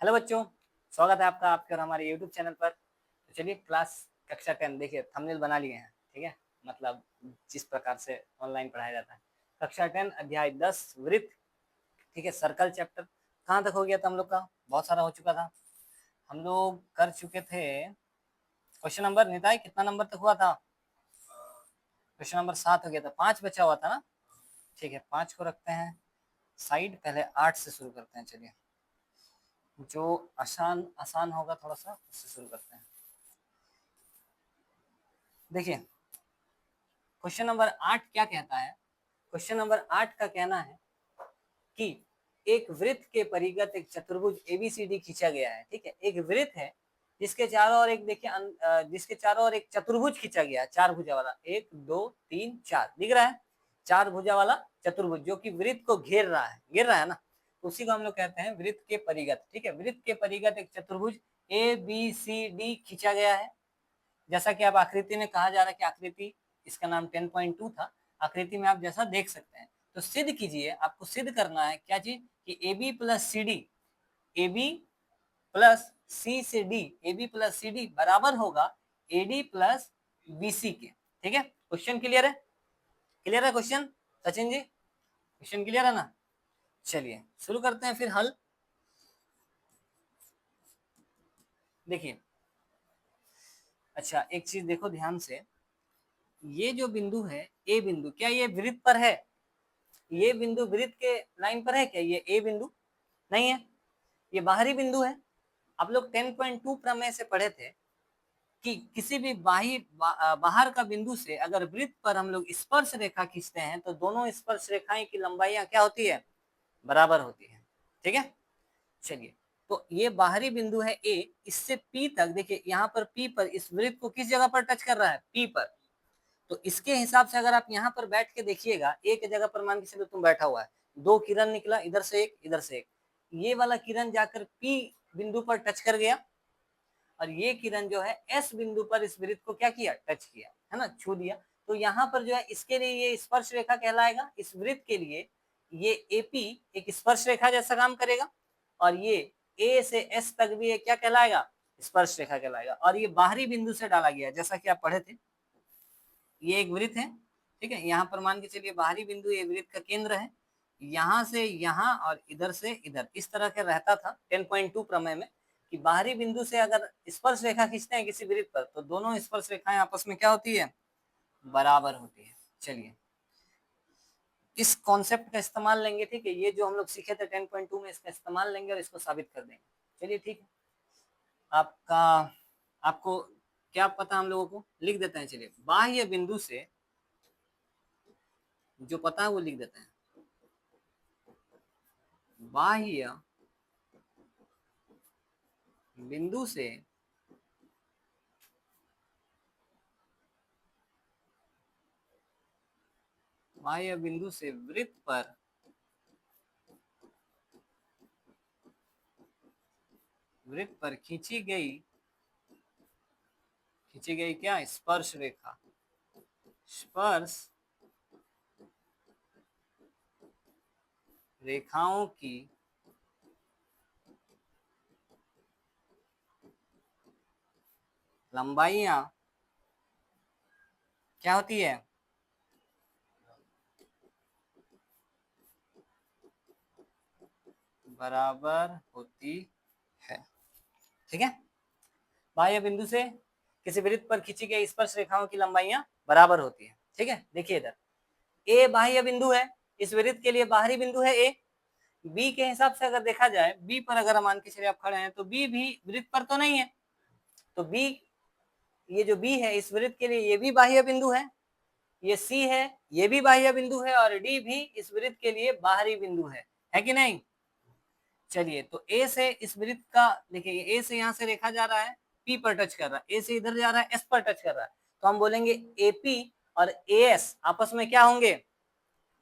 Hello बच्चों, स्वागत है आपका आपके और हमारे यूट्यूब चैनल पर। तो चलिए क्लास कक्षा 10 देखिए थंबनेल बना लिए हैं। ठीक है, मतलब जिस प्रकार से ऑनलाइन पढ़ाया जाता है। कक्षा 10 अध्याय 10 वृत्त। ठीक है, सर्कल चैप्टर कहाँ तक हो गया था हम लोग का? बहुत सारा हो चुका था। हम लोग कर चुके थे क्वेश्चन नंबर, निताई कितना नंबर तक हुआ था? क्वेश्चन नंबर 7 हो गया था, 5 बचा हुआ था ना। ठीक है, 5 को रखते हैं साइड, पहले 8 से शुरू करते हैं। चलिए, जो आसान आसान होगा थोड़ा सा उससे शुरू करते हैं। देखिए, क्वेश्चन नंबर 8 क्या कहता है? क्वेश्चन नंबर 8 का कहना है कि एक वृत्त के परिगत एक चतुर्भुज एबीसीडी खींचा गया है। ठीक है, एक वृत्त है जिसके चारों ओर एक देखिए जिसके चारों ओर एक चतुर्भुज खींचा गया है, चार भुजा वाला, 1 2 3 4 दिख रहा है, चार भुजा वाला चतुर्भुज जो कि वृत्त को घेर रहा है ना, उसी को हम लोग कहते हैं वृत्त के परिगत। ठीक है, वृत्त के परिगत एक चतुर्भुज ए बी सी डी खींचा गया है। जैसा कि आप आकृति में कहा जा रहा है कि आकृति, इसका नाम 10.2 था। आकृति में आप जैसा देख सकते हैं, तो सिद्ध कीजिए, आपको सिद्ध करना है क्या चीज कि A B plus C D, A B plus C से D, A B plus C D बराबर होगा A D plus B C के। ठीक है, क्वेश्चन क्लियर है? क्लियर है question Sachin ji? Question clear है ना? चलिए शुरू करते हैं फिर हल। देखिए, अच्छा एक चीज देखो ध्यान से, ये जो बिंदु है ए बिंदु, क्या ये वृत्त पर है? ये बिंदु वृत्त के लाइन पर है क्या? ये ए बिंदु नहीं है, ये बाहरी बिंदु है। आप लोग 10.2 प्रमेय से पढ़े थे कि किसी भी बाहर का बिंदु से अगर वृत्त पर हम लोग स्पर्श रेखा खींचते हैं तो दोनों स्पर्श रेखाएं की लंबाइयां क्या होती है? बराबर होती है। ठीक है, चलिए, तो ये बाहरी बिंदु है ए, इससे पी तक देखिए, यहाँ पर पी पर इस वृत्त को किस जगह पर टच कर रहा है? पी पर। तो इसके हिसाब से अगर आप यहाँ पर बैठ के देखिएगा, एक जगह पर मान के चलो तुम बैठा हुआ है, दो किरण निकला, इधर से एक इधर से एक, ये वाला किरण जाकर पी बिंदु पर टच कर गया और ये किरण जो है एस बिंदु पर इस वृत्त को क्या किया? टच किया, है ना, छू दिया। तो यहाँ पर जो है इसके लिए ये स्पर्श रेखा कहलाएगा। इस वृत्त के लिए ये एपी एक स्पर्श रेखा जैसा काम करेगा और ये ए से एस तक भी ये क्या कहलाएगा? स्पर्श रेखा कहलाएगा। और ये बाहरी बिंदु से डाला गया, जैसा कि आप पढ़े थे, ये एक वृत्त है। ठीक है, यहाँ पर मान के चलिए बाहरी बिंदु ये वृत्त का केंद्र है, यहाँ से यहाँ और इधर से इधर, इस तरह का रहता था 10.2 प्रमेय में कि बाहरी बिंदु से अगर स्पर्श रेखा खींचते हैं किसी वृत्त पर तो दोनों स्पर्श रेखाएं आपस में क्या होती है? बराबर होती है। चलिए, इस कॉन्सेप्ट का इस्तेमाल लेंगे। ठीक है, ये जो हम लोग सीखे थे 10.2 में, इसका इस्तेमाल लेंगे और इसको साबित कर देंगे। चलिए ठीक है, आपका आपको क्या पता, हम लोगों को लिख देते हैं। चलिए, बाह्य बिंदु से जो पता है वो लिख देते हैं। बाह्य बिंदु से बाह्य बिंदु से वृत्त पर खींची गई क्या? स्पर्श रेखा, स्पर्श रेखाओं की लंबाइयां क्या होती है? बराबर होती है। ठीक है, बाह्य बिंदु से किसी वृत्त पर खींची गई स्पर्श रेखाओं की लंबाइयां बराबर होती है। ठीक है, देखिए इधर ए बाह्य बिंदु है, इस वृत्त के लिए बाहरी बिंदु है ए। बी के हिसाब से अगर देखा जाए, बी पर अगर मान के चलिए आप खड़े हैं तो बी भी वृत्त पर तो नहीं है, तो बी, ये जो बी है इस वृत्त के लिए ये भी बाह्य बिंदु है, ये सी है ये भी बाह्य बिंदु है और डी भी इस वृत्त के लिए बाहरी बिंदु है कि नहीं? चलिए, तो ए से इस वृत्त का देखिए, ए से यहाँ से रेखा जा रहा है, पी पर टच कर रहा है, ए से इधर जा रहा है, एस पर टच कर रहा है, तो हम बोलेंगे एपी और एएस आपस में क्या होंगे?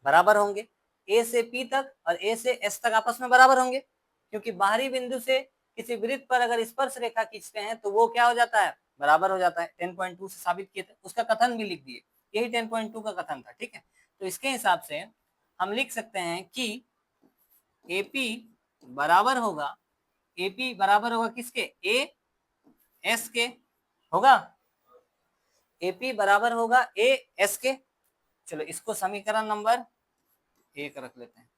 बराबर होंगे। ए से पी तक और ए से एस तक आपस में बराबर होंगे, क्योंकि बाहरी बिंदु से किसी वृत्त पर अगर स्पर्श रेखा खींचते हैं तो वो क्या हो जाता है? बराबर हो जाता है। 10.2 से साबित किए थे, उसका कथन भी लिख दिए, यही 10.2 का कथन था। ठीक है, तो इसके हिसाब से हम लिख सकते हैं कि एपी बराबर होगा AP बराबर होगा किसके, ए एस के होगा, AP बराबर होगा ए एस के। चलो इसको समीकरण नंबर 1 रख लेते हैं।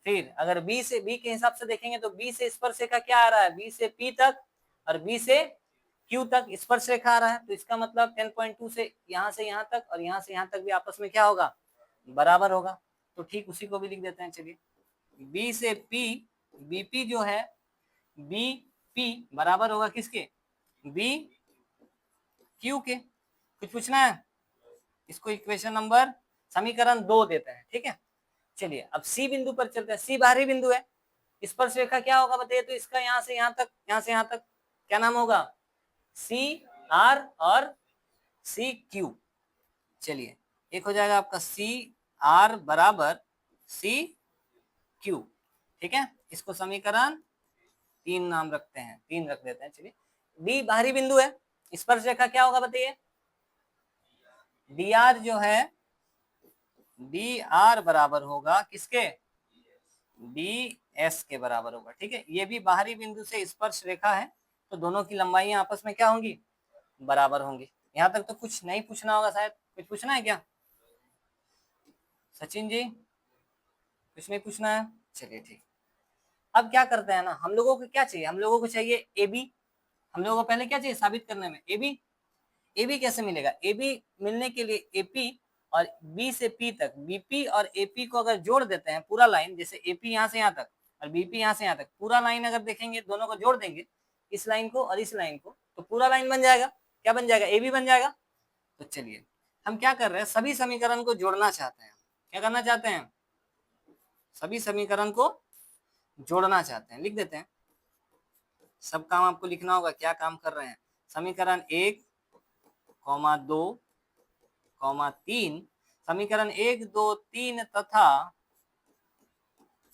फिर अगर बी के हिसाब से देखेंगे तो बी से स्पर्श रेखा क्या आ रहा है, बी से पी तक और बी से क्यू तक स्पर्श रेखा आ रहा है, तो इसका मतलब 10.2 से यहाँ तक और यहाँ से यहाँ तक भी आपस में क्या होगा, बराबर होगा। तो ठीक उसी को भी लिख देते हैं। चलिए बी से पी, बीपी जो है बीपी बराबर होगा किसके, बी क्यू के। कुछ पूछना है, इसको इक्वेशन नंबर समीकरण 2 देते हैं, ठीक है। चलिए अब सी बिंदु पर चलते हैं। सी बाहरी बिंदु है, स्पर्श रेखा क्या होगा बताइए, तो इसका यहाँ से यहाँ तक, यहाँ से यहाँ तक क्या नाम होगा, सी आर और सी क्यू। चलिए एक हो जाएगा आपका सी आर बराबर सी क्यू, ठीक है। इसको समीकरण 3 नाम रखते हैं, 3 रख देते हैं। चलिए डी बाहरी बिंदु है, स्पर्श रेखा क्या होगा बताइए, डी आर जो है, डी आर बराबर होगा किसके, डी एस के बराबर होगा, ठीक है। ये भी बाहरी बिंदु से स्पर्श रेखा है, तो दोनों की लंबाइयां आपस में क्या होंगी, बराबर होंगी। यहाँ तक तो कुछ नहीं पूछना होगा शायद, कुछ पूछना है क्या सचिन जी, कुछ नहीं पूछना है। चलिए ठीक। अब क्या करते हैं ना, हम लोगों को क्या चाहिए, हम लोगों को चाहिए ए बी। हम लोगों को पहले क्या चाहिए साबित करने में, ए बी। ए बी कैसे मिलेगा, ए बी मिलने के लिए एपी और बी से पी तक, बीपी और एपी को अगर जोड़ देते हैं पूरा लाइन, जैसे एपी यहाँ से यहाँ तक और बीपी यहाँ से यहाँ तक, पूरा लाइन अगर देखेंगे दोनों को जोड़ देंगे, इस लाइन को और इस लाइन को, तो पूरा लाइन बन जाएगा, क्या बन जाएगा, ए बी बन जाएगा। तो चलिए हम क्या कर रहे हैं, सभी समीकरण को जोड़ना चाहते हैं। क्या करना चाहते हैं, सभी समीकरण को जोड़ना चाहते हैं। लिख देते हैं, सब काम आपको लिखना होगा, क्या काम कर रहे हैं। समीकरण 1, 2, 3, समीकरण 1, 2, 3 तथा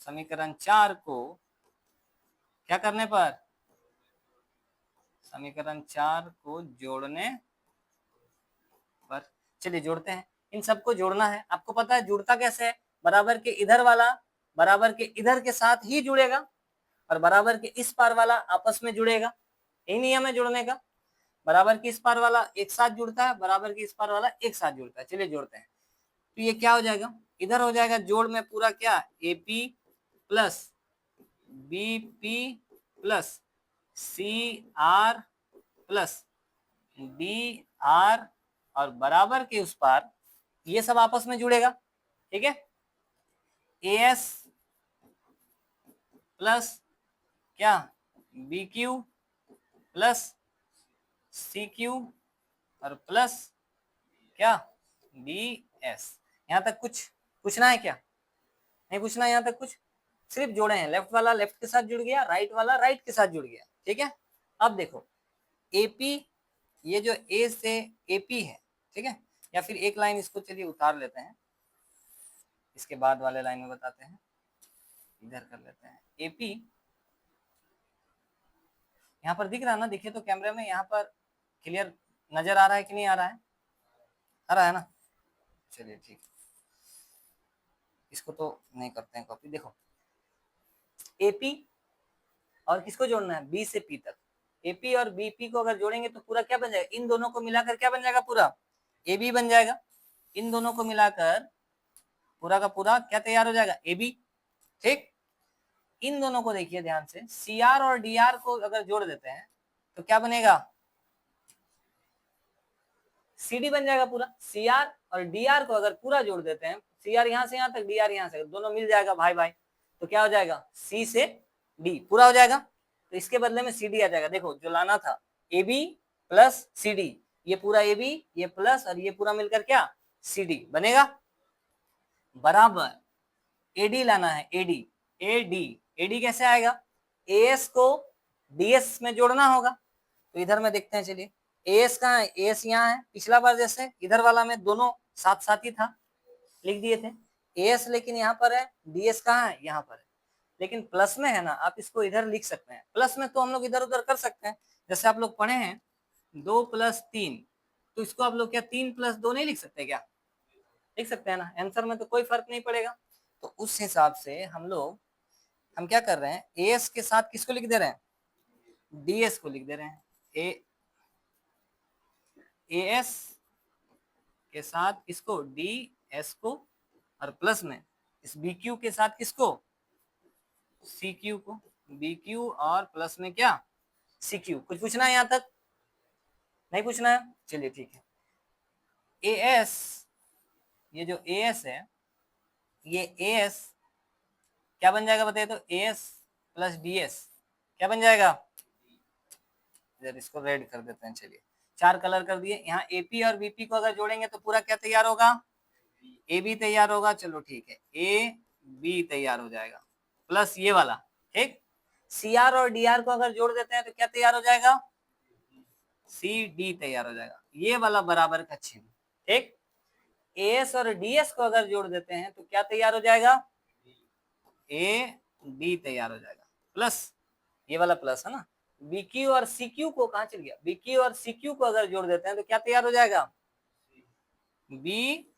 समीकरण 4 को क्या करने पर, समीकरण 4 को जोड़ने पर। चलिए जोड़ते हैं, इन सबको जोड़ना है। आपको पता है जुड़ता कैसे है, बराबर के इधर वाला बराबर के इधर के साथ ही जुड़ेगा और बराबर के इस पार वाला आपस में जुड़ेगा, यही नियम है जुड़ने का। बराबर के इस पार वाला एक साथ जुड़ता है, बराबर के इस पार वाला एक साथ जुड़ता है। चलिए जोड़ते हैं, तो ये क्या हो जाएगा, इधर हो जाएगा जोड़ में पूरा क्या, AP plus BP plus C R plus D R और बराबर के उस पार ये सब आपस में जुड़ेगा, ठीक है। एस प्लस क्या, B Q plus C Q और प्लस क्या, डी एस। यहां तक कुछ पूछना है क्या, नहीं पूछना है यहाँ तक कुछ, सिर्फ जोड़े हैं। लेफ्ट वाला लेफ्ट के साथ जुड़ गया, राइट वाला राइट के साथ जुड़ गया, ठीक है। अब देखो एपी, ये जो ए से एपी है, ठीक है, या फिर एक लाइन इसको चलिए उतार लेते हैं, इसके बाद वाले लाइन में बताते हैं, इधर कर लेते हैं। एपी यहाँ पर दिख रहा है ना, देखिए तो कैमरे में यहाँ पर क्लियर नजर आ रहा है कि नहीं आ रहा है, आ रहा है ना। चलिए ठीक, इसको तो नहीं करते हैं कॉपी। देखो एपी और किसको जोड़ना है, बी से पी तक। एपी और बीपी को अगर जोड़ेंगे तो पूरा क्या बन जाएगा, इन दोनों को मिलाकर क्या बन जाएगा, पूरा ए बी बन जाएगा। इन दोनों को मिलाकर पूरा का पूरा क्या तैयार हो जाएगा, ए बी, ठीक। इन दोनों को देखिए ध्यान से, सी आर और डी आर को अगर जोड़ देते हैं तो क्या बनेगा, सी डी बन जाएगा पूरा। सी आर और डी आर को अगर पूरा जोड़ देते हैं, सी आर यहाँ से यहाँ तक, डी आर यहाँ से, दोनों मिल जाएगा भाई भाई, तो क्या हो जाएगा, सी से डी पूरा हो जाएगा। तो इसके बदले में सी डी आ जाएगा। देखो जो लाना था A B plus C D, ये पूरा ए बी, ये प्लस और ये पूरा मिलकर क्या, सी डी बनेगा। बराबर एडी लाना है, एडी, एडी, एडी कैसे आएगा, एएस को डीएस में जोड़ना होगा। तो इधर में देखते हैं, चलिए एएस कहाँ है, एएस यहाँ है। पिछला बार जैसे इधर वाला में दोनों साथ साथ ही था, लिख दिए थे एएस, लेकिन यहाँ पर है डीएस कहाँ है, यहाँ पर है, लेकिन प्लस में है ना, आप इसको इधर लिख सकते हैं। प्लस में तो हम लोग इधर उधर कर सकते हैं, जैसे आप लोग पढ़े हैं 2 + 3, तो इसको आप लोग क्या 3 + 2 नहीं लिख सकते क्या, लिख सकते हैं ना, आंसर में तो कोई फर्क नहीं पड़ेगा। तो उस हिसाब से हम क्या कर रहे हैं, एएस के साथ किसको लिख दे रहे हैं, ds को लिख दे रहे हैं, ए एस के साथ किसको, डी एस को, और प्लस में इस बी क्यू के साथ किसको, सी क्यू को, बी क्यू और प्लस में क्या, सी क्यू। कुछ पूछना है यहाँ तक, नहीं पूछना है, चलिए ठीक है। ए एस, ये जो ए एस है, ये ए एस क्या बन जाएगा बताइए तो, A S plus D S क्या बन जाएगा, जरा इसको रेड कर देते हैं। चलिए 4 कलर कर दिए। यहाँ एपी और बीपी को अगर जोड़ेंगे तो पूरा क्या तैयार होगा, ए बी तैयार होगा। चलो ठीक है, ए बी तैयार हो जाएगा, प्लस ये वाला, ठीक। सी आर और डी आर को अगर जोड़ देते हैं तो क्या तैयार हो जाएगा, सी डी तैयार हो जाएगा, ये वाला बराबर का चिन्ह, ठीक। एस और डीएस को अगर जोड़ देते हैं तो क्या तैयार हो जाएगा, ए डी तैयार हो जाएगा, प्लस ये वाला प्लस है ना। बीक्यू और सीक्यू को कहां चल गया, बीक्यू और सीक्यू को अगर जोड़ देते हैं तो क्या तैयार हो जाएगा, बी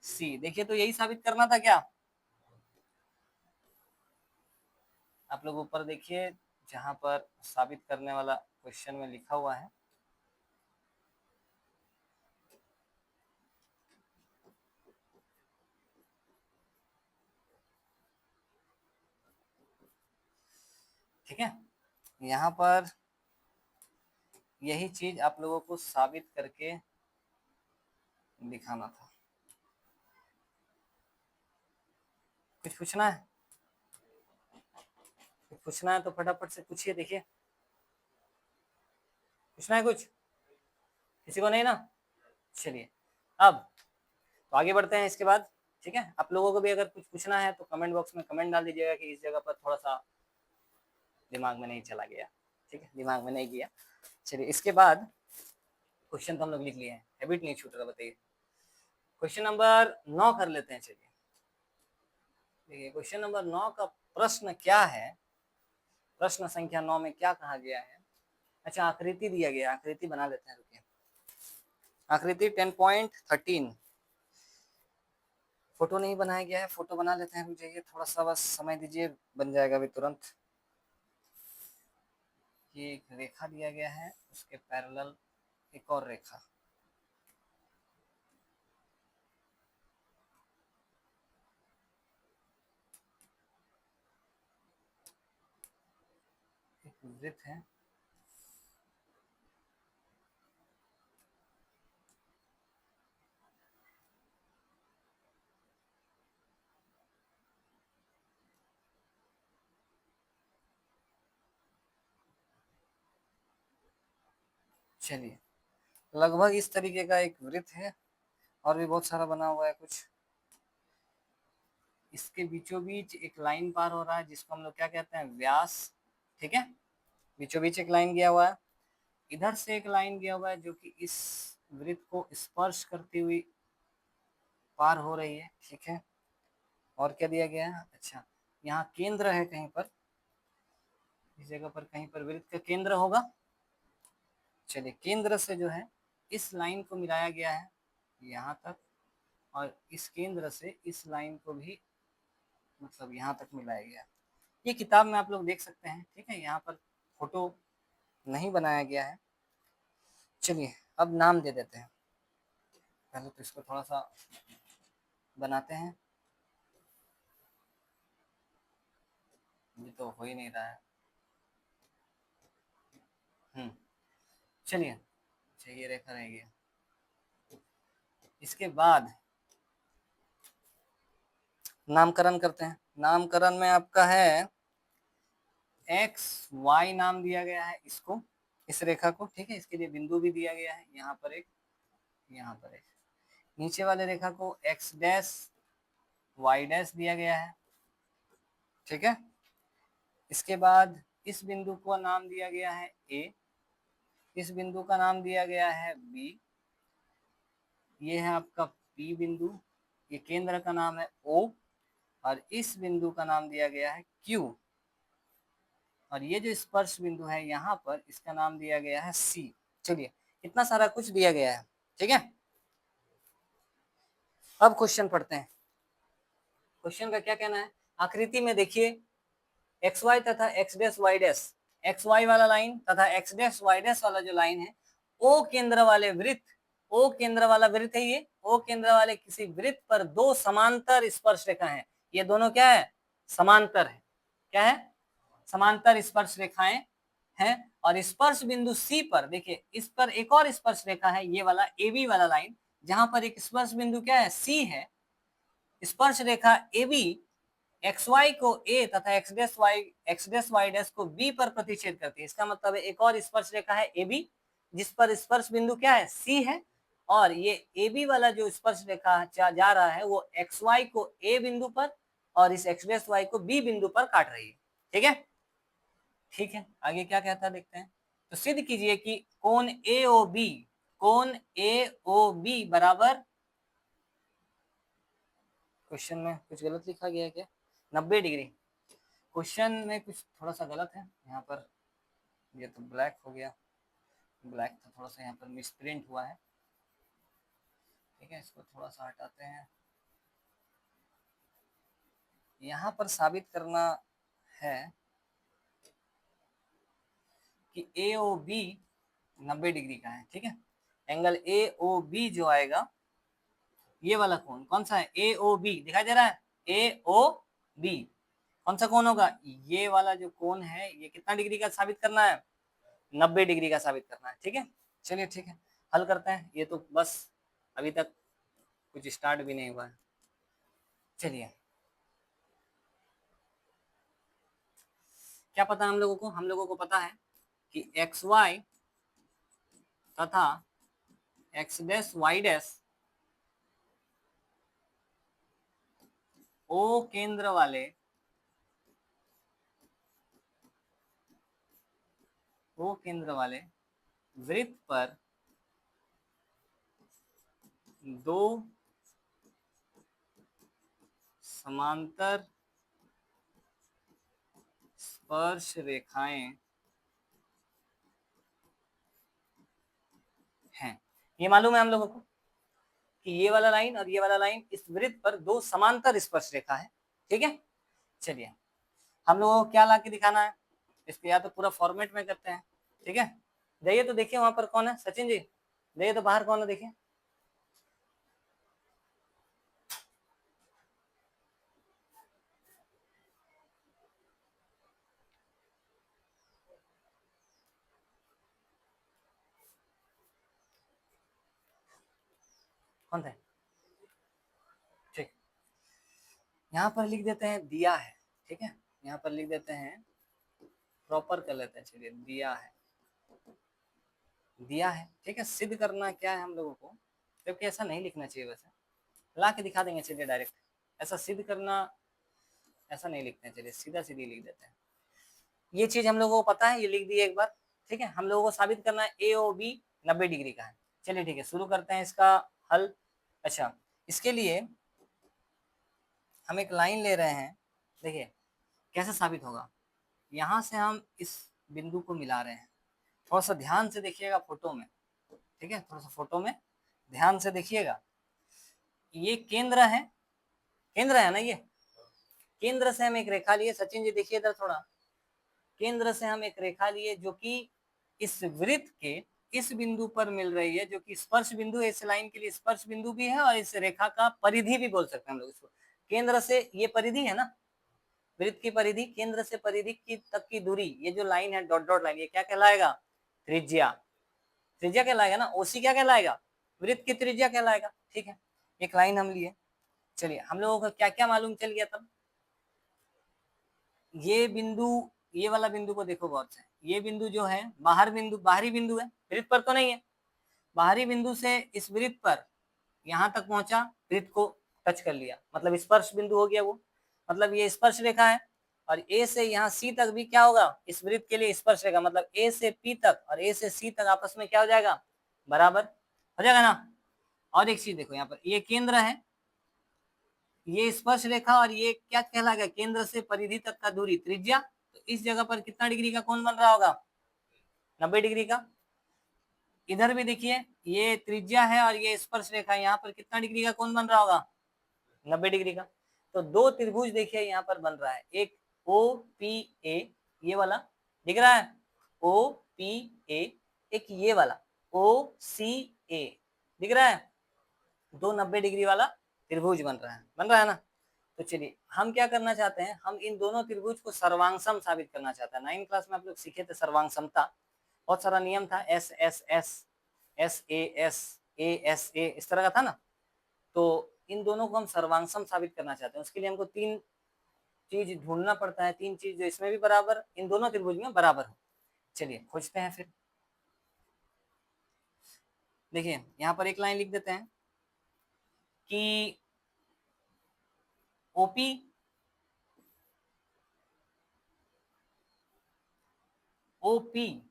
सी। देखिए तो यही साबित करना था क्या, आप लोग ऊपर देखिए जहां पर साबित करने वाला क्वेश्चन में लिखा हुआ है, ठीक है। यहाँ पर यही चीज आप लोगों को साबित करके दिखाना था। कुछ पूछना है, कुछ पूछना है तो फटाफट से पूछिए। देखिए पूछना है कुछ, किसी को नहीं ना, चलिए अब तो आगे बढ़ते हैं इसके बाद, ठीक है। आप लोगों को भी अगर कुछ पूछना है तो कमेंट बॉक्स में कमेंट डाल दीजिएगा कि इस जगह पर थोड़ा सा दिमाग में नहीं चला गया, ठीक है, दिमाग में नहीं गया। चलिए इसके बाद क्वेश्चन तो हम लोग लिख लिए हैं, हैबिट नहीं छूट रहा। बताइए क्वेश्चन नंबर 9 कर लेते हैं। चलिए देखिए क्वेश्चन नंबर 9 का प्रश्न क्या है, प्रश्न संख्या 9 में क्या कहा गया है। अच्छा आकृति दिया गया, आकृति बना लेते हैं, रुकिए। आकृति 10.13 फोटो नहीं बनाया गया है, फोटो बना लेते हैं, रुक जाइए थोड़ा सा बस समय दीजिए, बन जाएगा अभी तुरंत। ये एक रेखा दिया गया है, उसके पैरेलल एक और रेखा, एक वृत्त है, चलिए लगभग इस तरीके का एक वृत्त है, और भी बहुत सारा बना हुआ है कुछ। इसके बीचों बीच एक लाइन पार हो रहा है जिसको हम लोग क्या कहते हैं, व्यास, ठीक है। बीचों बीच एक लाइन गया हुआ है, इधर से एक लाइन गया हुआ है जो कि इस वृत्त को स्पर्श करती हुई पार हो रही है, ठीक है। और क्या दिया गया है, अच्छा यहाँ केंद्र है कहीं पर, इस जगह पर कहीं पर वृत्त का केंद्र होगा। चलिए केंद्र से जो है इस लाइन को मिलाया गया है यहाँ तक, और इस केंद्र से इस लाइन को भी मतलब यहाँ तक मिलाया गया। ये किताब में आप लोग देख सकते हैं, ठीक है, यहाँ पर फोटो नहीं बनाया गया है। चलिए अब नाम दे देते हैं, पहले तो इसको थोड़ा सा बनाते हैं, ये तो हो ही नहीं रहा है। चलिए चाहिए रेखा रह गया। इसके बाद नामकरण करते हैं, नामकरण में आपका है एक्स वाई नाम दिया गया है इसको, इस रेखा को, ठीक है। इसके लिए बिंदु भी दिया गया है, यहाँ पर एक, यहाँ पर एक। नीचे वाले रेखा को एक्स डैश वाई डैश दिया गया है, ठीक है। इसके बाद इस बिंदु को नाम दिया गया है ए, इस बिंदु का नाम दिया गया है बी, ये है आपका पी बिंदु, ये केंद्र का नाम है ओ, और इस बिंदु का नाम दिया गया है क्यू, और ये जो स्पर्श बिंदु है यहाँ पर इसका नाम दिया गया है सी। चलिए इतना सारा कुछ दिया गया है, ठीक है। अब क्वेश्चन पढ़ते हैं। क्वेश्चन का क्या कहना है, आकृति में देखिए एक्स वाई तथा X dash Y dash X Y वाला लाइन तथा एक्स डैश वाई डैश वाला जो लाइन है, ओ केंद्र वाले वृत्त, ओ केंद्र वाला वृत्त है ये, ओ केंद्र वाले किसी वृत्त पर दो समांतर स्पर्श रेखा है। ये दोनों क्या है? समांतर है। क्या है? समांतर स्पर्श रेखाएं हैं। और स्पर्श बिंदु सी पर देखिए, इस पर एक और स्पर्श रेखा है, ये वाला ए बी वाला लाइन, जहां पर एक स्पर्श बिंदु क्या है? सी है। स्पर्श रेखा ए बी एक्स वाई को ए तथा एक्स डैश वाई डैश को बी पर प्रतिच्छेद करती है। इसका मतलब है एक और स्पर्श रेखा है ए बी, जिस पर स्पर्श बिंदु क्या है? सी है। और ये ए बी वाला जो स्पर्श रेखा जा रहा है वो एक्स वाई को ए बिंदु पर और इस एक्स डैश वाई को बी बिंदु पर काट रही है। ठीक है, ठीक है, आगे क्या कहता है देखते हैं। तो सिद्ध कीजिए कि कोण ए ओ बी, कोण ए ओ बी बराबर, क्वेश्चन में कुछ गलत लिखा गया है क्या? 90 डिग्री। क्वेश्चन में कुछ थोड़ा सा गलत है यहाँ पर, ये तो ब्लैक हो गया, ब्लैक तो थोड़ा सा यहाँ पर मिसप्रिंट हुआ है। ठीक है, इसको थोड़ा सा हटाते हैं। यहाँ पर साबित करना है कि ए ओ बी 90 डिग्री का है। ठीक है, एंगल ए ओ बी जो आएगा, ये वाला कोण कौन सा है? ए ओ बी दिखाई दे रहा है, ए ओ बी कौन सा कोण होगा? ये वाला जो कोण है, ये कितना डिग्री का साबित करना है? 90 डिग्री का साबित करना है। ठीक है, चलिए ठीक है, हल करते हैं। ये तो बस अभी तक कुछ स्टार्ट भी नहीं हुआ है। चलिए, क्या पता हम लोगों को? हम लोगों को पता है कि एक्स वाई तथा X dash Y dash O केंद्र वाले, ओ केंद्र वाले वृत्त पर दो समांतर स्पर्श रेखाएं हैं। ये मालूम है हम लोगों को कि ये वाला लाइन और ये वाला लाइन इस वृत्त पर दो समांतर स्पर्श रेखा है। ठीक है, चलिए हम लोगों को क्या ला के दिखाना है, इसको या तो पूरा फॉर्मेट में करते हैं। ठीक है, जाइए तो देखिए वहां पर कौन है, सचिन जी जाइए तो बाहर कौन है देखिए। कौन थे? ठीक, यहाँ पर लिख देते हैं दिया है। ठीक है, यहाँ पर लिख देते हैं, प्रॉपर कर लेते हैं। चलिए, दिया है, दिया है। ठीक है, सिद्ध करना क्या है हम लोगों को, जबकि ऐसा नहीं लिखना चाहिए, वैसे ला के दिखा देंगे। चलिए डायरेक्ट ऐसा सिद्ध करना, ऐसा नहीं लिखते हैं, चलिए सीधा सीधी लिख देते हैं। ये चीज हम लोगों को पता है, ये लिख दिए एक बार। ठीक है, हम लोगों को साबित करना है ए ओ बी 90 डिग्री का है। चलिए ठीक है, शुरू करते हैं इसका हल। अच्छा, इसके लिए हम एक लाइन ले रहे हैं। देखिए कैसे साबित होगा, यहाँ से हम इस बिंदु को मिला रहे हैं। थोड़ा सा ध्यान से देखिएगा फोटो में। ठीक है, थोड़ा सा फोटो में ध्यान से देखिएगा। ये केंद्र है, केंद्र है ना, ये केंद्र से हम एक रेखा लिए। सचिन जी देखिए इधर थोड़ा, केंद्र से हम एक रेखा लिए जो कि इस वृत्त के इस बिंदु पर मिल रही है, जो कि स्पर्श बिंदु है। इस लाइन के लिए स्पर्श बिंदु भी है और इस रेखा का परिधि भी बोल सकते हैं हम लोग इसको। केंद्र से ये परिधि है ना, वृत्त की परिधि, केंद्र से परिधि की तक की दूरी, ये जो लाइन है डॉट डॉट लाइन, ये क्या कहलाएगा? त्रिज्या। त्रिज्या कहलाएगा ना, ओसी क्या कहलाएगा? वृत्त की त्रिज्या कहलाएगा। ठीक है, एक लाइन हम लिए। चलिए, हम लोगों को क्या क्या मालूम चल गया तब? ये बिंदु, ये वाला बिंदु को देखो गौर से, ये बिंदु जो है बाहर बिंदु, बाहरी बिंदु है, वृत्त पर तो नहीं है। बाहरी बिंदु से इस वृत्त पर यहां तक पहुंचा, वृत्त को टच कर लिया, मतलब स्पर्श बिंदु हो गया वो। मतलब ये स्पर्श रेखा है। और ए से यहाँ सी तक भी क्या होगा? इस वृत्त के लिए स्पर्श रेखा, मतलब ए से पी तक और ए से सी तक आपस में क्या हो जाएगा? बराबर हो जाएगा ना। और एक चीज देखो, यहाँ पर ये केंद्र है, ये स्पर्श रेखा, और ये क्या कहलाएगा? केंद्र से परिधि तक का दूरी, त्रिज्या। तो इस जगह पर कितना डिग्री का कोण बन रहा होगा? 90 डिग्री का। इधर भी देखिए, ये त्रिज्या है और ये स्पर्श रेखा, यहाँ पर कितना डिग्री का कोण बन रहा होगा? 90 डिग्री का। तो दो त्रिभुज देखिए यहाँ पर बन रहा है, एक ओ पी ए ये वाला दिख रहा है, ओ पी ए, एक ये वाला ओ सी ए, दिख रहा है, दो 90 डिग्री वाला त्रिभुज बन रहा है ना। तो चलिए हम क्या करना चाहते हैं, हम इन दोनों त्रिभुज को सर्वांगसम साबित करना चाहते हैं। 9th क्लास में आप लोग सीखे थे सर्वांगसमता, बहुत सारा नियम था, S S S, S A S A, इस तरह का था ना। तो इन दोनों को हम सर्वांगसम साबित करना चाहते हैं, उसके लिए हमको तीन चीज ढूंढना पड़ता है, तीन चीज जो इसमें भी बराबर, इन दोनों त्रिभुज में बराबर हो। चलिए खोजते हैं फिर। देखिए यहाँ पर एक लाइन लिख देते हैं कि ओपी ओपी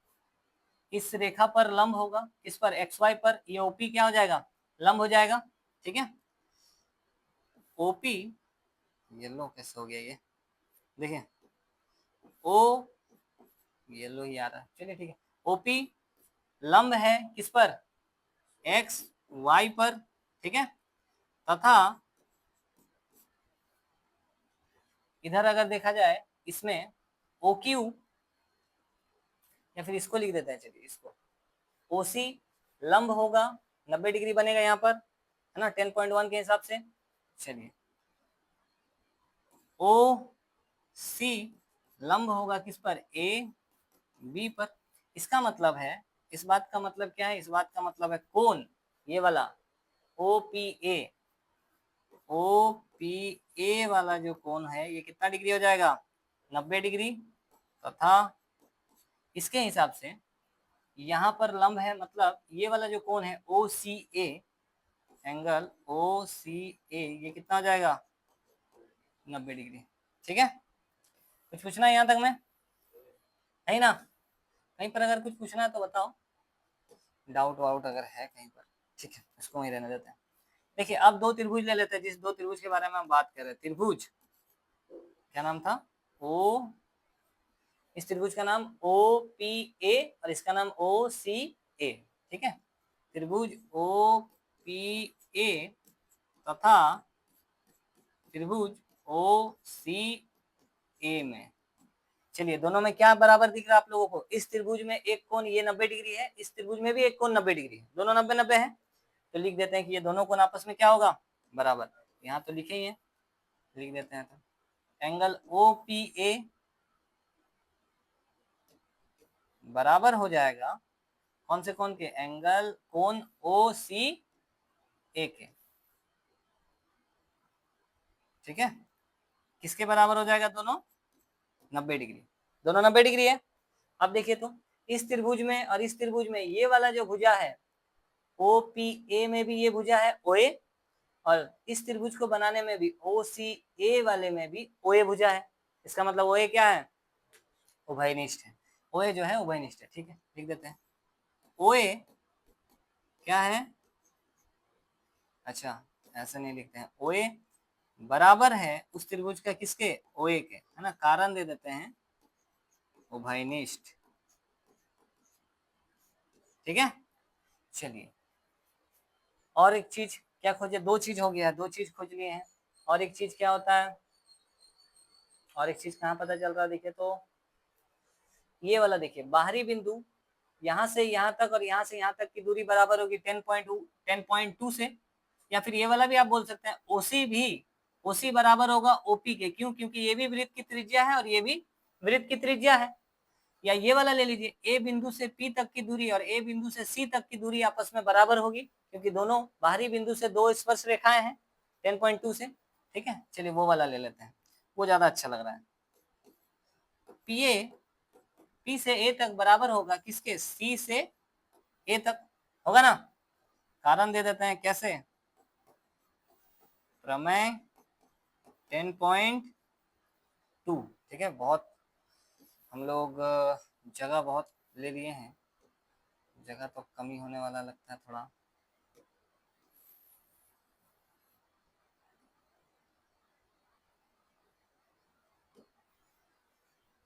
इस रेखा पर लंब होगा, इस पर एक्स वाई पर, ये ओपी क्या हो जाएगा, लंब हो जाएगा, ठीक है। ओपी, येलो कैसे हो गया ये, देखिए ओ, येलो ही आ रहा है, चलिए ठीक है। ओपी लंब है किस पर, एक्स वाई पर, ठीक है, तथा इधर अगर देखा जाए इसमें ओ क्यू, या फिर इसको लिख देते हैं, चलिए इसको ओसी लंब होगा, 90 डिग्री बनेगा यहाँ पर, है ना, 10.1 के हिसाब से। चलिए ओ सी लंब होगा किस पर, ए बी पर। इसका मतलब है, इस बात का मतलब क्या है, इस बात का मतलब है कोण, ये वाला O P A, O P A वाला जो कोण है ये कितना डिग्री हो जाएगा, 90 डिग्री, तथा इसके हिसाब से यहाँ पर लंब है, मतलब ये वाला जो कोण है ओ सी ए, एंगल ओ सी ए, ये कितना हो जाएगा, 90 डिग्री, ठीक है। कुछ पूछना है यहाँ तक में, है ना, कहीं पर अगर कुछ पूछना है तो बताओ, डाउट वाउट अगर है कहीं पर, ठीक है, इसको वहीं रहने देते हैं। देखिए अब दो त्रिभुज ले लेते हैं, जिस दो त्रिभुज के बारे में हम बात कर रहे हैं। त्रिभुज क्या नाम था, ओ, इस त्रिभुज का नाम ओ पी ए और इसका नाम ओ सी ए, ठीक है। त्रिभुज ओ पी ए तथा त्रिभुज ओ सी ए में, चलिए दोनों में क्या बराबर दिख रहा है आप लोगों को, इस त्रिभुज में एक कोण ये 90 डिग्री है, इस त्रिभुज में भी एक कोण 90 डिग्री है, दोनों 90-90 है, तो लिख देते हैं कि ये दोनों कोण आपस में क्या होगा, बराबर। यहाँ तो लिखे ही है, लिख देते हैं, तो एंगल ओ पी ए बराबर हो जाएगा कौन से कोण के, एंगल कोण ओ सी ए के, ठीक है। किसके बराबर हो जाएगा, दोनों 90 डिग्री, दोनों 90 डिग्री है। अब देखिए तो इस त्रिभुज में और इस त्रिभुज में ये वाला जो भुजा है ओ पी ए में भी ये भुजा है ओ ए, और इस त्रिभुज को बनाने में भी ओ सी ए वाले में भी ओ ए भुजा है। इसका मतलब ओ ए क्या है, उभयनिष्ठ है, ओ ए जो है उभयनिष्ठ है, ठीक है, लिख देते हैं ओ ए क्या है, अच्छा ऐसा नहीं लिखते हैं, ओ ए बराबर है उस त्रिभुज का किसके, ओ ए के, है ना, कारण दे देते हैं उभयनिष्ठ, ठीक है। चलिए और एक चीज क्या खोजे, दो चीज हो गया, दो चीज खोज लिए हैं, और एक चीज क्या होता है, और एक चीज कहाँ पता चल रहा है, देखिए तो ये वाला देखिए, बाहरी बिंदु यहाँ से यहाँ तक और यहाँ से यहाँ तक की दूरी बराबर होगी 10.2 से, या फिर ये वाला भी आप बोल सकते हैं ओसी भी, ओसी बराबर होगा ओपी के, क्यों, क्योंकि ये भी वृत्त की त्रिज्या है और ये भी वृत्त की त्रिज्या है। या ये वाला ले लीजिए, ए बिंदु से पी तक की दूरी और ए बिंदु से सी तक की दूरी आपस में बराबर होगी, क्योंकि दोनों बाहरी बिंदु से दो स्पर्श रेखाएं हैं 10.2 से, ठीक है। चलिए वो वाला ले लेते हैं, वो ज्यादा अच्छा लग रहा है। पी ए पी से ए तक बराबर होगा किसके, सी से ए तक, होगा ना। कारण दे देते हैं, कैसे, प्रमेय 10.2, ठीक है। बहुत हम लोग जगह बहुत ले लिए हैं, जगह तो कमी होने वाला लगता है थोड़ा।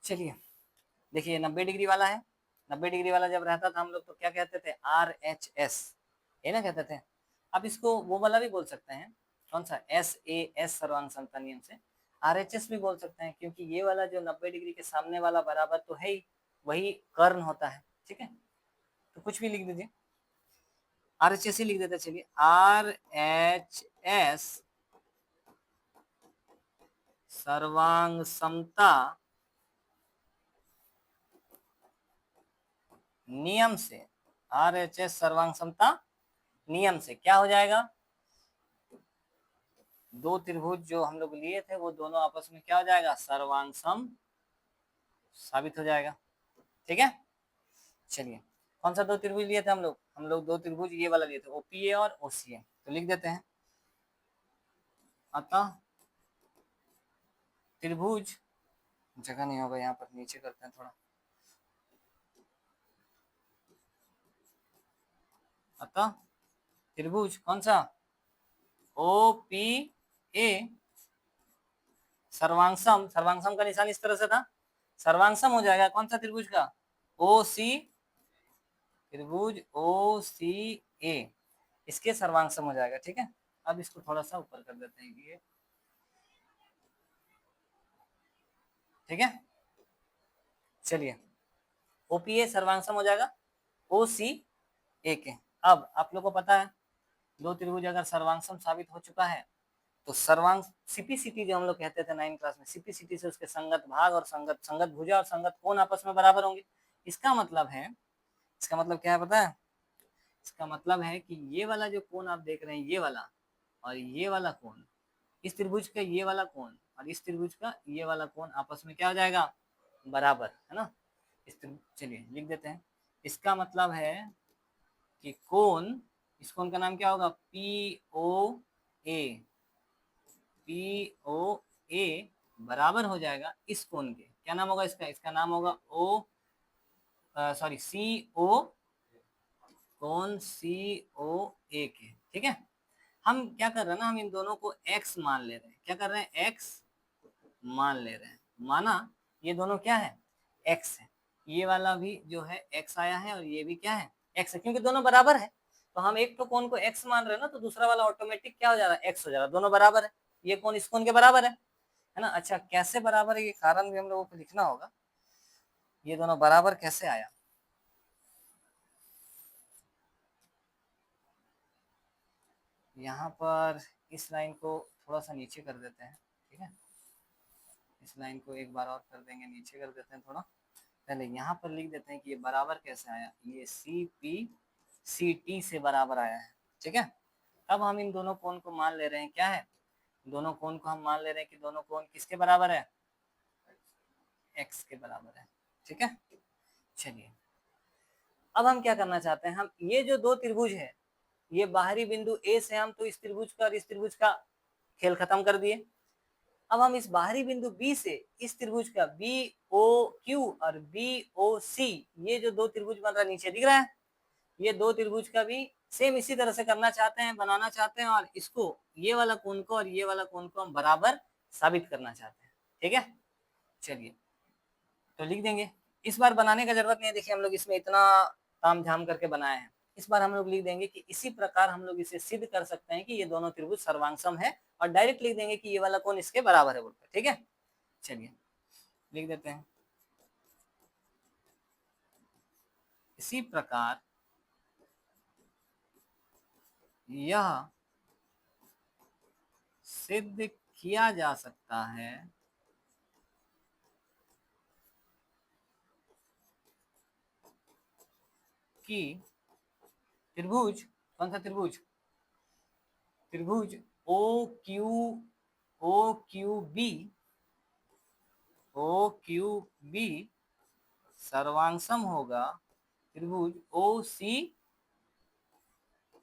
चलिए देखिए 90 डिग्री वाला है, 90 डिग्री वाला जब रहता था हम लोग तो क्या कहते थे, आर एच एस, ये ना कहते थे। अब इसको वो वाला भी बोल सकते हैं, कौन सा, एस ए एस, सर्वांग समता नियम से आर एच एस भी बोल सकते हैं, क्योंकि ये वाला जो 90 डिग्री के सामने वाला बराबर तो है ही, वही कर्ण होता है, ठीक है। तो कुछ भी लिख दीजिए, RHS ही लिख देते, चलिए RHS सर्वांग समता नियम से, RHS सर्वांग समता नियम से क्या हो जाएगा, दो त्रिभुज जो हम लोग लिए थे वो दोनों आपस में क्या हो जाएगा, सर्वांग सम साबित हो जाएगा, ठीक है। चलिए कौन सा दो त्रिभुज लिए थे हम लोग दो त्रिभुज ये वाला लिए थे, OPA और OCA, तो लिख देते हैं, अतः त्रिभुज, जगह नहीं होगा यहाँ पर, नीचे करते हैं थोड़ा, अतः त्रिभुज कौन सा, OPA सर्वांगसम, सर्वांगसम का निशान इस तरह से था, सर्वांगसम हो जाएगा कौन सा त्रिभुज का, OC, त्रिभुज OCA, इसके सर्वांगसम हो जाएगा, ठीक है। अब इसको थोड़ा सा ऊपर कर देते हैं ये, ठीक है। चलिए OPA सर्वांगसम हो जाएगा OCA के। अब आप लोग को पता है दो त्रिभुज अगर सर्वांगसम साबित हो चुका है तो सर्वांग CPCT जो हम लोग कहते थे 9th क्लास में, CPCT से उसके संगत भाग और संगत भुजा और संगत कोण आपस में बराबर होंगे। इसका मतलब है, इसका मतलब क्या है पता है, इसका मतलब है कि ये वाला जो कोण आप देख रहे हैं, ये वाला और ये वाला कोण, इस त्रिभुज का ये वाला कोण और इस त्रिभुज का ये वाला कोण आपस में क्या हो जाएगा, बराबर, है ना। इस त्रिभुज, चलिए लिख देते हैं, इसका मतलब है कि कोण, इस कोण का नाम क्या होगा, POA बराबर हो जाएगा इस कोण के, क्या नाम होगा इसका, इसका नाम होगा CO, कोण COA के, ठीक है। हम क्या कर रहे हैं ना, हम इन दोनों को x मान ले रहे हैं, क्या कर रहे हैं, x मान ले रहे हैं, माना ये दोनों क्या है, x है, ये वाला भी जो है x आया है और ये भी क्या है, x है, क्योंकि दोनों बराबर है, तो हम एक तो कोण को x मान रहे हैं ना, तो दूसरा वाला ऑटोमेटिक क्या हो जा रहा है, x हो जा रहा है, दोनों बराबर है, ये कोण इस कोण के बराबर है ना। अच्छा कैसे बराबर है, ये कारण भी हम लोगों को लिखना होगा, ये दोनों बराबर कैसे आया, यहाँ पर इस लाइन को थोड़ा सा नीचे कर देते हैं, ठीक है, इस लाइन को एक बार और कर देंगे, नीचे कर देते हैं थोड़ा, पहले यहाँ पर लिख देते हैं कि ये बराबर कैसे आया, ये CPCT से बराबर आया है, ठीक है। अब हम इन दोनों कोण को मान ले रहे हैं, क्या है, दोनों कोण को हम मान ले रहे हैं कि दोनों कोण किसके बराबर है, x के बराबर है, ठीक है। चलिए अब हम क्या करना चाहते हैं, हम ये जो दो त्रिभुज है, ये बाहरी बिंदु A से हम तो इस त्रिभुज का और इस त्रिभुज का खेल खत्म कर दिए। अब हम इस बाहरी बिंदु B से इस त्रिभुज का BOQ और BOC, ये जो दो त्रिभुज बन रहा है नीचे दिख रहा है, ये दो त्रिभुज का भी सेम इसी तरह से करना चाहते हैं, बनाना चाहते हैं, और इसको ये वाला कोण को और ये वाला कोण को हम बराबर साबित करना चाहते हैं, ठीक है। चलिए तो लिख देंगे, इस बार बनाने का जरूरत नहीं है, देखिए हम लोग इसमें इतना ताम झाम करके बनाए हैं, इस बार हम लोग लिख देंगे कि इसी प्रकार हम लोग इसे सिद्ध कर सकते हैं कि ये दोनों त्रिभुज सर्वांगसम है, और डायरेक्ट लिख देंगे कि ये वाला कोण इसके बराबर है बोलकर, ठीक है। चलिए लिख देते हैं, इसी प्रकार यह सिद्ध किया जा सकता है कि त्रिभुज, कौन सा त्रिभुज, त्रिभुज OQB सर्वांगसम होगा त्रिभुज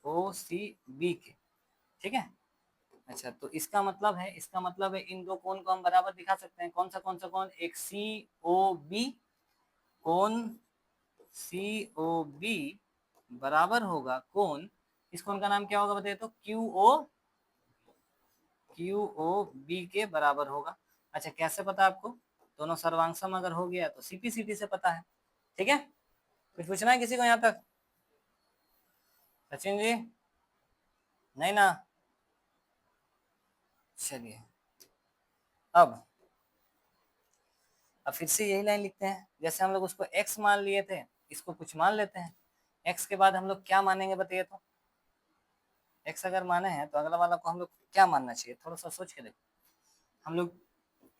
OCB के, ठीक है। अच्छा तो इसका मतलब है, इसका मतलब है इन दो कोण को हम बराबर दिखा सकते हैं, कौन सा कोण, एक COB, कोण COB बराबर होगा कोण, इस कोण का नाम क्या होगा बताइए तो, QOB के बराबर होगा। अच्छा कैसे पता आपको, दोनों सर्वांगसम अगर हो गया तो CPCT से पता है, ठीक है। कुछ पूछना है किसी को यहाँ तक, सचिन जी, नहीं ना। चलिए अब अब फिर से यही लाइन लिखते हैं, जैसे हम लोग उसको x मान लिए थे, इसको कुछ मान लेते हैं। x के बाद हम लोग क्या मानेंगे बताइए तो? x अगर माने हैं तो अगला वाला को हम लोग क्या मानना चाहिए, थोड़ा सा सोच के देखो। हम लोग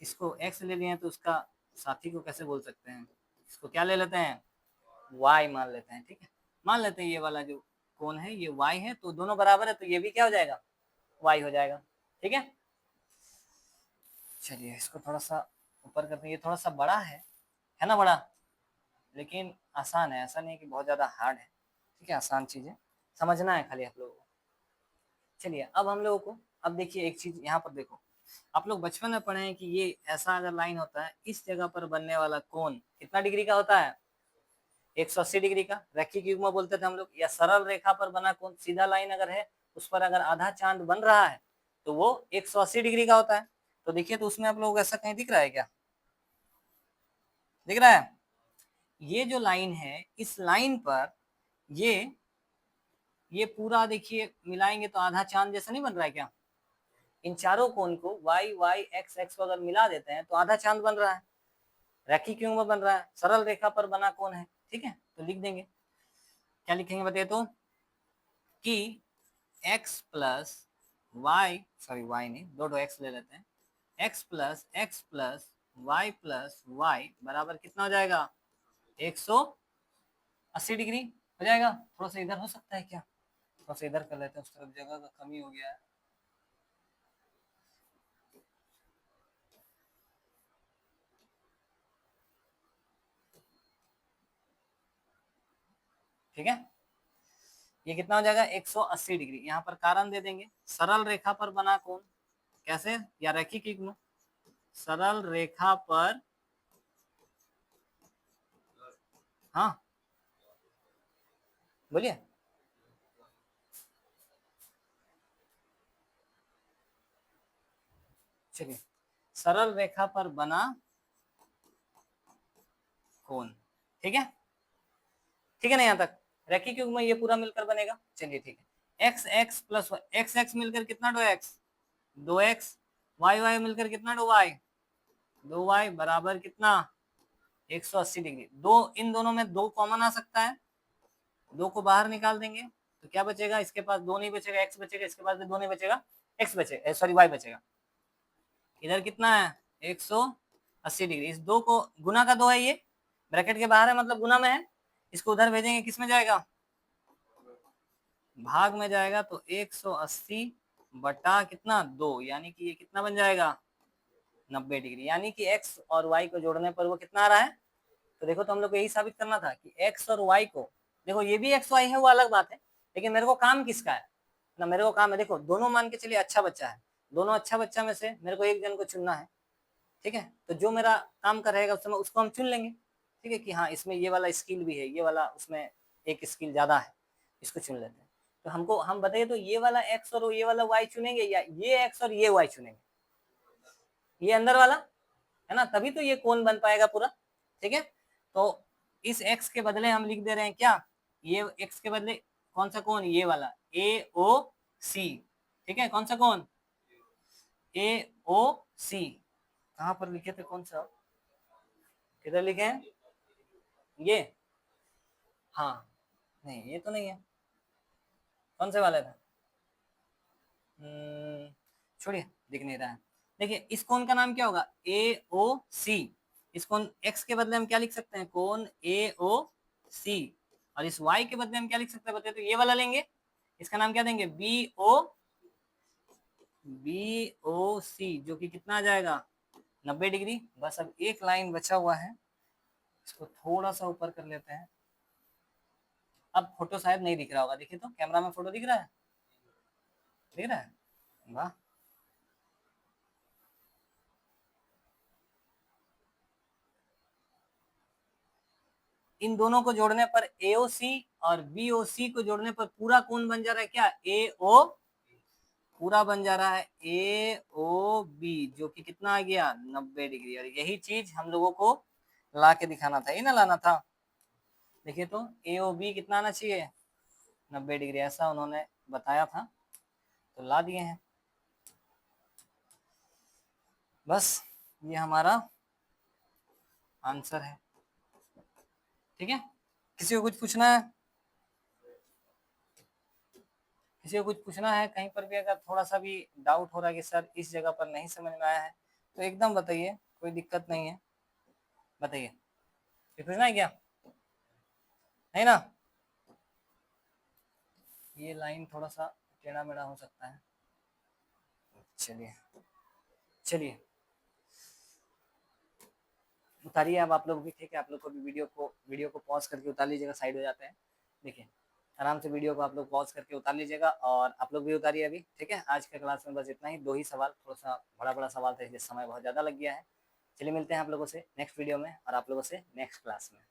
इसको x ले लिए हैं तो उसका साथी को कैसे बोल सकते हैं, इसको क्या ले लेते हैं, y मान लेते हैं। ठीक है, मान लेते हैं ये वाला जो कोण है ये y है, तो दोनों बराबर है, तो ये भी क्या हो जाएगा, y हो जाएगा। ठीक है, चलिए इसको थोड़ा सा ऊपर करते हैं। ये थोड़ा सा बड़ा है ना बड़ा, लेकिन आसान है, ऐसा नहीं कि बहुत ज्यादा हार्ड है। ठीक है, आसान चीज है, समझना है खाली आप लोगों को। चलिए अब हम लोगों को, अब देखिए एक चीज यहाँ पर देखो, आप लोग बचपन में पढ़े हैं कि ये ऐसा अगर लाइन होता है, इस जगह पर बनने वाला कोण कितना डिग्री का होता है, 180 डिग्री का। रैखिक युग्म बोलते थे हम लोग, या सरल रेखा पर बना कोण, सीधा लाइन अगर है उस पर अगर आधा चांद बन रहा है तो वो 180 डिग्री का होता है। तो देखिए, तो उसमें आप लोग ऐसा कहीं दिख रहा है क्या, दिख रहा है? ये जो लाइन है, इस लाइन पर ये पूरा देखिए मिलाएंगे तो आधा चांद जैसा नहीं बन रहा है क्या? इन चारों कोण को y y x x को अगर मिला देते हैं तो आधा चांद बन रहा है, रैखिक युग्म बन रहा है, सरल रेखा पर बना कोण है। ठीक है, तो लिख देंगे, क्या लिखेंगे बताइए तो, कि x plus Y, sorry y नहीं, दो x ले लेते हैं, x plus Y plus Y बराबर कितना हो जाएगा, 180 डिग्री हो जाएगा। थोड़ा सा इधर हो सकता है क्या, थोड़ा सा इधर कर लेते हैं, उस तरफ जगह का कमी हो गया है। ठीक है, ये कितना हो जाएगा, 180 डिग्री। यहाँ पर कारण दे देंगे, सरल रेखा पर बना कोण, कैसे, या रैखिक युग्म, सरल रेखा पर, हाँ बोलिए, चलिए, सरल रेखा पर बना कोण। ठीक है, ठीक है ना, यहाँ तक रैखिक युग्म ये पूरा मिलकर बनेगा। चलिए ठीक है, x x plus x x मिलकर कितना, दो एक्स, दो एक्स, वाई वाई मिलकर कितना, दो वाई, दो वाई बराबर कितना, 180 डिग्री। दो, इन दोनों में दो कॉमन आ सकता है, दो को बाहर निकाल देंगे तो क्या बचेगा, इसके पास दो नहीं बचेगा, एक्स बचेगा, इसके पास भी दो नहीं बचेगा, एक्स बचेगा, सॉरी वाई बचेगा। इधर कितना है, 180 डिग्री। इस दो को, गुना का दो है, ये ब्रैकेट के बाहर है मतलब गुना में है, इसको उधर भेजेंगे किस में जाएगा, भाग में जाएगा, तो 180 बटा कितना, दो, यानी कि ये कितना बन जाएगा, 90 डिग्री। यानी कि x और y को जोड़ने पर वो कितना आ रहा है, तो देखो, तो हम लोग को यही साबित करना था कि x और y को, देखो ये भी x y है वो अलग बात है, लेकिन मेरे को काम किसका है ना, मेरे को काम है, देखो दोनों मान के चलिए अच्छा बच्चा है, दोनों अच्छा बच्चा में से मेरे को एक जन को चुनना है। ठीक है, तो जो मेरा काम का रहेगा उस समय उसको हम चुन लेंगे। ठीक है, कि हाँ इसमें ये वाला स्किल भी है, ये वाला उसमें एक स्किल ज्यादा है, इसको चुन लेते हैं। तो हमको, हम बताइए तो ये वाला x और ये वाला y चुनेंगे, या ये x और ये y चुनेंगे, ये अंदर वाला है ना, तभी तो ये कोण बन पाएगा पूरा। ठीक है, तो इस x के बदले हम लिख दे रहे हैं क्या, ये x के बदले कौन सा कोण, ये वाला AOC। ठीक है, कौन सा कोण, AOC। कहां पर लिखे थे, कौन सा, किधर लिखे हैं ये, हाँ नहीं ये तो नहीं है, कौन से वाले था, छोड़िए दिख नहीं रहा है। देखिए इस कोण का नाम क्या होगा, AOC। इस कोण x के बदले हम क्या लिख सकते हैं, कोण AOC। और इस y के बदले हम क्या लिख सकते हैं बताइए तो, ये वाला लेंगे, इसका नाम क्या देंगे, BOC, जो कि कितना आ जाएगा, 90 डिग्री। बस अब एक लाइन बचा हुआ है, इसको थोड़ा सा ऊपर कर लेते हैं। अब फोटो शायद नहीं दिख रहा होगा, देखिए तो कैमरा में फोटो दिख रहा है, दिख रहा है, वाह। इन दोनों को जोड़ने पर AOC और BOC को जोड़ने पर पूरा कोण बन जा रहा है क्या, AO, पूरा बन जा रहा है AOB, जो कि कितना आ गया, 90 डिग्री। और यही चीज हम लोगों को ला के दिखाना था, ये ना लाना था। देखिए तो AOB कितना आना चाहिए, 90 डिग्री, ऐसा उन्होंने बताया था, तो ला दिए हैं। बस ये हमारा आंसर है। ठीक है, किसी को कुछ पूछना है? किसी को कुछ पूछना है? कहीं पर भी अगर थोड़ा सा भी डाउट हो रहा है कि सर इस जगह पर नहीं समझ में आया है, तो एकदम बताइए, कोई दिक्कत नहीं है, बताइए। ये पूछना है क्या? नहीं ना? ये लाइन थोड़ा सा टेढ़ा मेढ़ा हो सकता है। चलिए चलिए उतारिए अब आप लोग भी। ठीक है, आप लोग को भी वीडियो को पॉज करके उतार लीजिएगा, साइड हो जाते हैं। देखिए आराम से वीडियो को आप लोग पॉज करके उतार लीजिएगा, और आप लोग भी उतारिए अभी। ठीक है, आज के क्लास में बस इतना ही, 2 ही सवाल, थोड़ा सा बड़ा बड़ा सवाल था इसलिए समय बहुत ज़्यादा लग गया है। चलिए मिलते हैं आप लोगों से नेक्स्ट वीडियो में और आप लोगों से नेक्स्ट क्लास में।